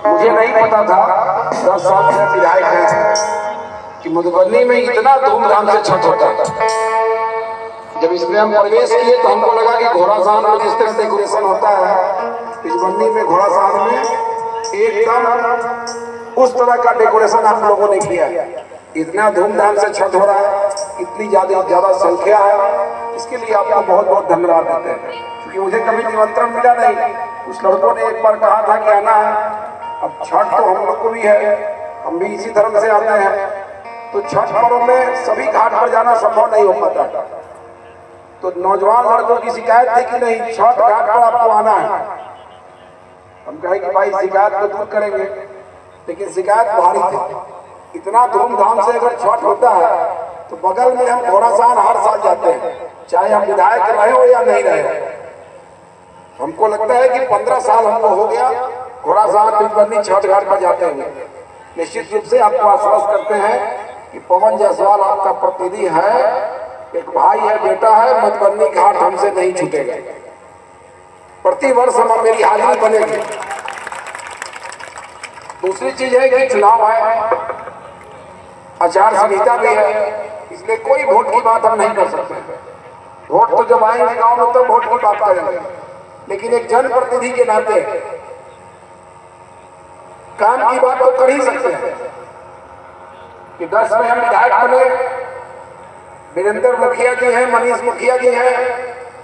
मुझे नहीं पता था 10 साल से विधायक है कि मधुबनी में इतना धूमधाम से छठ होता है। जब इसमें हम प्रवेश किए तो हमको लगा कि घोड़ासान में जिस तरह डेकोरेशन होता है मधुबनी में घोड़ासान में एकदम उस तरह का डेकोरेशन आप लोगों ने किया। इतना धूमधाम से छठ हो रहा है, इतनी ज्यादा संख्या है, इसके लिए आपको बहुत बहुत धन्यवाद देते हैं। क्योंकि मुझे कभी निमंत्रण मिला नहीं, उस लड़कों ने एक बार कहा था कि आना है। अब छठ तो हम लोग को भी है, हम भी इसी धर्म से आते हैं, तो छठ पर्व में सभी घाट पर जाना संभव नहीं हो पाता। तो नौजवान लड़कों की शिकायत थी कि नहीं छठ घाट पर आपको आना है। हम कहे कि भाई शिकायत को दूर करेंगे, लेकिन शिकायत भारी थी। इतना धूमधाम से अगर छठ होता है तो बगल में हम घोड़ासान हर साल जाते हैं, चाहे हम विधायक रहे हो या नहीं रहे। हमको लगता है कि 15 साल हमको हो गया घोड़ासान मधुबनी छठ घाट पर जाते हुए। निश्चित रूप से आपको आश्वस्त करते हैं कि पवन जायसवाल आपका प्रतिनिधि है, एक भाई है, बेटा है, मधुबनी घाट हमसे नहीं छूटेगा। प्रति वर्ष हम मेरी हाजिरी बनेगी। दूसरी चीज है कि चुनाव है, आचार संहिता भी है, इसलिए कोई वोट की बात हम नहीं कर सकते। वोट तो जब आएंगे गांव में तब वोट की बात करेंगे, लेकिन एक जनप्रतिनिधि के नाते काम की बात तो कर ही सकते हैं कि 10 में हम विधायक बने, वीरेंद्र मुखिया जी हैं, मनीष मुखिया जी हैं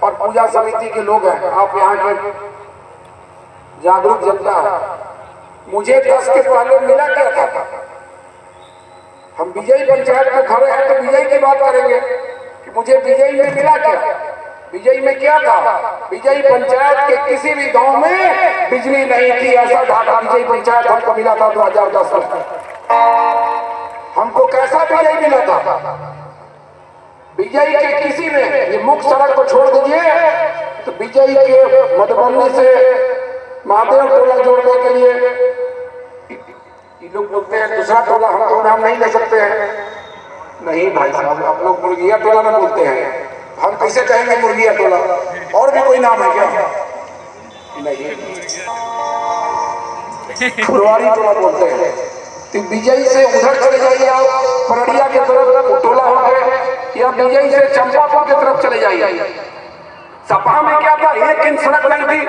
और पूजा समिति के लोग हैं। आप यहाँ के जागरूक जनता है। मुझे 10 के पहले मिला क्या था? हम विजयी पंचायत में खड़े हैं तो विजयी की बात करेंगे कि मुझे विजयी में मिला क्या। विजयी में क्या था? विजयी पंचायत के किसी भी गांव में बिजली नहीं थी, ऐसा ढाका विजयी पंचायत हमको मिला था 2010 में। हमको कैसा विजयी मिला था? विजयी के किसी में, ये मुख्य सड़क को छोड़ दीजिए तो विजयी के मधुबनी से महादेव टोला जोड़ने के लिए लोग बोलते हैं दूसरा टोला, हम तो नाम नहीं ले सकते हैं। नहीं भाई साहब, आप लोग मुर्गिया टोला में बोलते हैं, हम कैसे कहेंगे मुर्गिया टोला? और भी कोई नाम है क्या? नहीं, फुलवारी टोला बोलते हैं। तो विजयी से उधर चले जाइए आप, परड़िया की तरफ टोला हो गए, या विजयी से चंपापुर की तरफ चले जाइए। सपा में क्या था? एक इंच सड़क नहीं थी।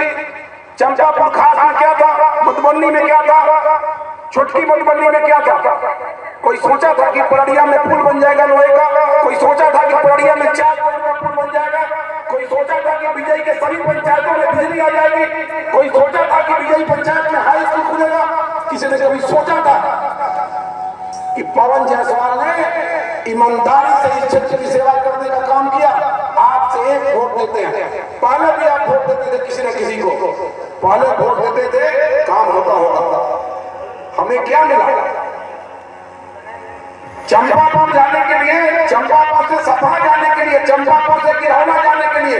चंपापुर खास में क्या था? मधुबनी में क्या था? छोटकी मधुबनी में क्या था? कोई सोचा था कि परड़िया में पुल बन जाएगा लोहे का? कोई सोचा था कि परड़िया में 4 पुल बन जाएगा? कोई सोचा था कि विजयी के सभी पंचायतों में बिजली आ जाएगी? कोई सोचा था कि विजयी पंचायत में हाई स्कूल खुलेगा? किसी ने कभी सोचा था कि पवन जायसवाल ने ईमानदारी से इस क्षेत्र की सेवा करने का काम किया? आपसे एक वोट देते हैं, पहले भी आप वोट देते थे किसी न किसी को, पहले वोट देते थे, काम होता होगा। हमें क्या मिला? चंपापुर जाने के लिए, चंपापुर से सपा जाने के लिए, चंपापुर से किरौना जाने के लिए,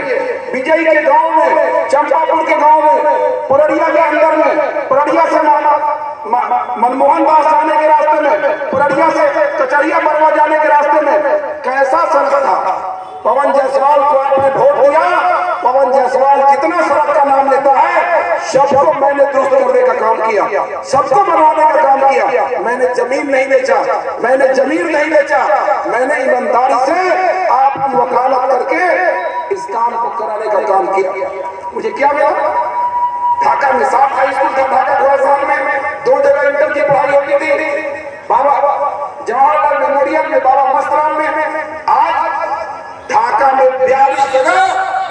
विजयी के गांव में, चंपापुर के गांव में, परड़िया के अंदर में, परड़िया से मनमोहन दास जाने के रास्ते में, परड़िया से कचरिया बरवा जाने के रास्ते में कैसा सड़क था? पवन जायसवाल को आपने वोट दिया। पवन जायसवाल जितना सड़क का नाम लेता है, सबको मैंने दुरुस्त करने का काम किया, सबको बनवाने का काम किया। मैंने जमीन नहीं बेचा, मैंने जमीन नहीं बेचा, मैंने ईमानदारी से आपकी वकालत करके इस काम को कराने का काम किया। मुझे क्या मिला? ढाका में 7 हाई स्कूल था, ढाका घोड़ासान में 2 जगह इंटर की पढ़ाई होती थी, बाबा जवाहरलाल मेमोरियल में, बाबा मस्तराम में। आज ढाका में 42 जगह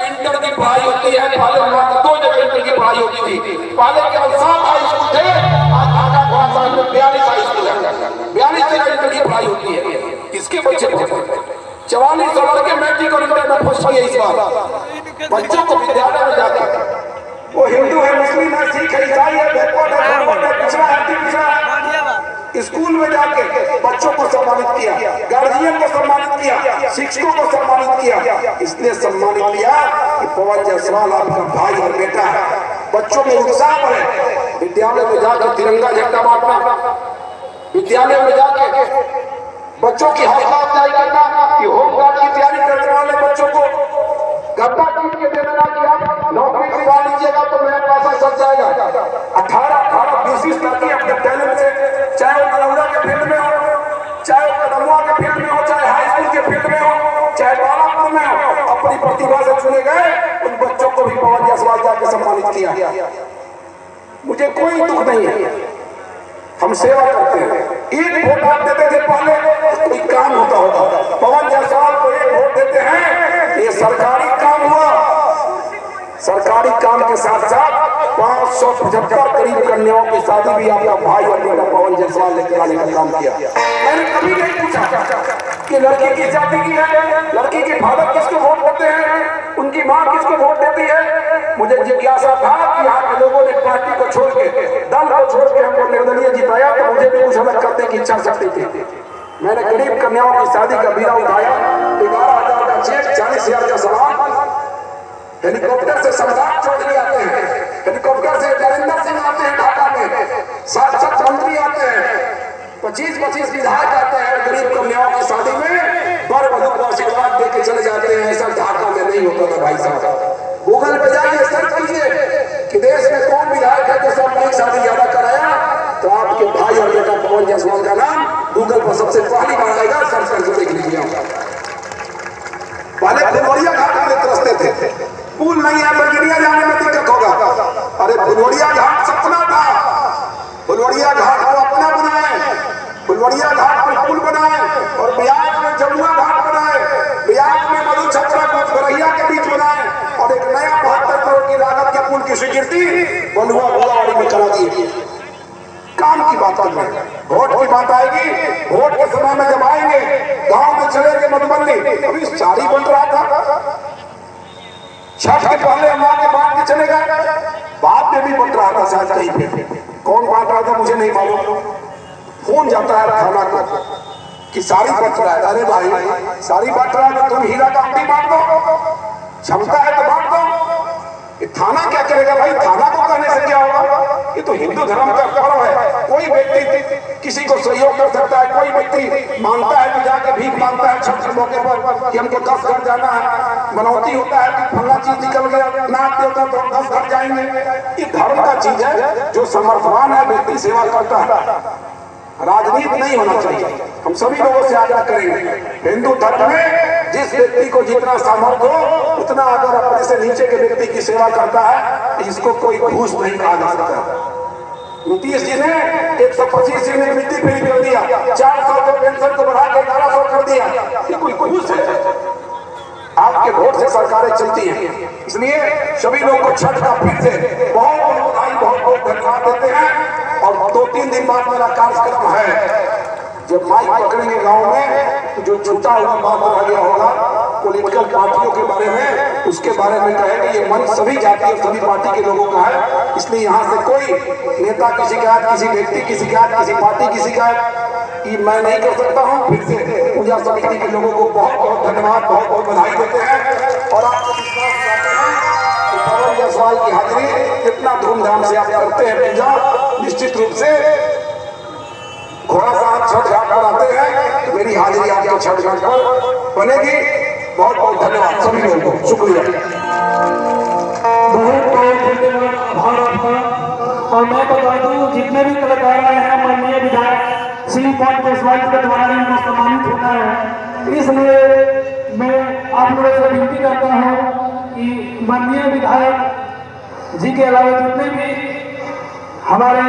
इंटर की पढ़ाई होती है। पहले 2 जगह इंटर की पढ़ाई होती थी। पहले केवल 7 हाई स्कूल थे, आज ढाका घोड़ासान में 42 हाई स्कूल है, 42 जगह इंटर की पढ़ाई होती है। किसके बच्चे पढ़ते हैं? 44 लड़के मैट्रिक और इंटर में फर्स्ट किए इस बार। बच्चों को विद्यालय में जाकर, वो हिंदू है, मुस्लिम है, सिख है, ईसाई है, बैकवर्ड है, पिछड़ा है, पिछड़ा है, स्कूल में जाके बच्चों को सम्मानित किया, गार्जियन को सम्मानित किया, शिक्षकों को सम्मानित किया। इसलिए सम्मानित किया कि पवन जायसवाल आपका भाई और बेटा है। बच्चों में उत्साह बढ़े, विद्यालय में जाकर तिरंगा झंडा बांटना, विद्यालय में जाके बच्चों की हौसला अफजाई करना कि होमगार्ड की तैयारी करने वाले बच्चों को गद्दा कीट के दे देना कि आप नौकरी दिलवा लीजिएगा तो मेरा पैसा सर जाएगा। 18 20 लड़कियां सम्मानित किया। मुझे कोई दुख नहीं है, हम सेवा करते हैं। एक वोट आप देते थे पहले, कोई काम होता होगा। पवन जायसवाल को एक वोट देते हैं, ये सरकारी काम हुआ। सरकारी काम के साथ साथ 575 करीब कन्याओं की शादी भी आपका भाई और बेटा पवन जायसवाल ने कराने का काम किया। मैंने कभी नहीं पूछा कि लड़की किस जाति की है, लड़की के फादर किसको वोट देते हैं, उनकी माँ किसको वोट देती है। मुझे जिज्ञासा था कि यहाँ के लोगों ने पार्टी को छोड़ के, दल को छोड़ के हमको निर्दलीय जिताया, तो मुझे भी कुछ अलग करने की इच्छा शक्ति थी। मैंने गरीब कन्याओं की शादी का बीड़ा उठाया, 11,000 का चेक, 40,000 का सामान, हेलीकॉप्टर से सम्राट चौधरी आते हैं, हेलीकॉप्टर से नरेंद्र सिंह आते हैं ढाका में, 7 मंत्री आते हैं, 25 विधायक आते हैं गरीब कन्याओं की शादी में, बर वधू को आशीर्वाद दे के चले जाते हैं। ऐसा ढाका में नहीं होता था भाई साहब। गूगल पे जाइए, सर्च कीजिए कि देश में कौन विधायक है जो सामूहिक शादी ज्यादा कराया, तो आपके भाई और बेटा पवन जायसवाल का नाम गूगल पर सबसे पहली बार आएगा। सर्च करके देख लीजिए। पहले फुलवरिया घाट में तरसते थे, पुल नहीं है, बरगड़िया जाने में दिक्कत होगा। अरे फुलवरिया घाट सपना था, फुलवरिया घाट को अपना बनाए, फुलवरिया घाट पर पुल बनाए और बिहार में जमुआ घाट बनाए, बिहार में मधु छपरा को बरहिया के बीच बनाए और एक नया 72 करोड़ की लागत के पुल की स्वीकृति बलुआ गोलावाड़ी में करा दी। काम की बात है, वोट की बात आएगी। वोट के समय में जब आएंगे, गांव में चलेंगे मधुबनी, अभी साड़ी बन रहा था, छठ के पहले हम आके बांट के चले गए, बाद में भी बंट रहा था शायद कहीं पे। कौन बांट रहा था मुझे नहीं मालूम। फोन जाता है थाना को कि साड़ी बंट रहा है। अरे भाई साड़ी बांट रहा है तो तुम हीरा का अंगूठी बांट दो, क्षमता है तो बांट दो। थाना क्या करेगा भाई, थाना को कहने से क्या होगा। ये तो हिंदू धर्म का पर्व है, कोई व्यक्ति किसी को सहयोग कर सकता है। कोई व्यक्ति मांगता है कि जाके भीख मांगता है छठ के मौके पर कि हमको 10 घर जाना है, मनौती होता है कि फला चीज निकल गया नाथ देवता तो हम 10 घर जाएंगे। ये धर्म का चीज है, जो समर्थवान है व्यक्ति सेवा करता है। राजनीति नहीं होना चाहिए। हम सभी लोगों से आग्रह करेंगे, हिंदू धर्म में जिस व्यक्ति को जितना सामर्थ्य हो उतना अगर अपने से नीचे के व्यक्ति की सेवा करता है, इसको कोई घूस नहीं कहा जा सकता। नीतीश जी ने 125 यूनिट बिजली फ्री कर दिया, 400 के पेंशन को बढ़ा के 1100 कर दिया। ये कोई घूस है? आपके वोट से सरकारें चलती हैं। इसलिए सभी लोगों को छठ का फिर से बहुत बहुत धन्यवाद देते हैं। और 2-3 दिन बाद मेरा कार्यक्रम है, जब माइक पकड़ेंगे गांव में तो जो छूटा हुआ बात रह गया होगा पॉलिटिकल पार्टियों के बारे में, उसके बारे में कहेंगे। ये मंच सभी जाति और सभी पार्टी के लोगों का है, इसलिए यहाँ से कोई नेता की शिकायत, किसी व्यक्ति की शिकायत, किसी पार्टी की शिकायत ये मैं नहीं कर सकता हूँ। फिर से पूजा समिति के लोगों को बहुत बहुत धन्यवाद, बहुत बहुत बधाई देते हैं। और आपको विश्वास दिलाते हैं कि पवन जायसवाल की हाजिरी इतना धूमधाम से आप करते हैं पूजा, निश्चित रूप से घोड़ा साहब छठ घाट पर आते हैं तो मेरी हाजिरी आपके छठ घाट पर बनेगी। बहुत बहुत धन्यवाद सभी लोगों को, शुक्रिया। बहुत बहुत धन्यवाद, आभार आपका। और मैं बता दूं जितने भी कलाकार आए हैं, माननीय विधायक श्री पवन जायसवाल के द्वारा इनको सम्मानित होना है। इसलिए मैं आप लोगों से विनती करता हूँ कि माननीय विधायक जी के अलावा जितने भी हमारे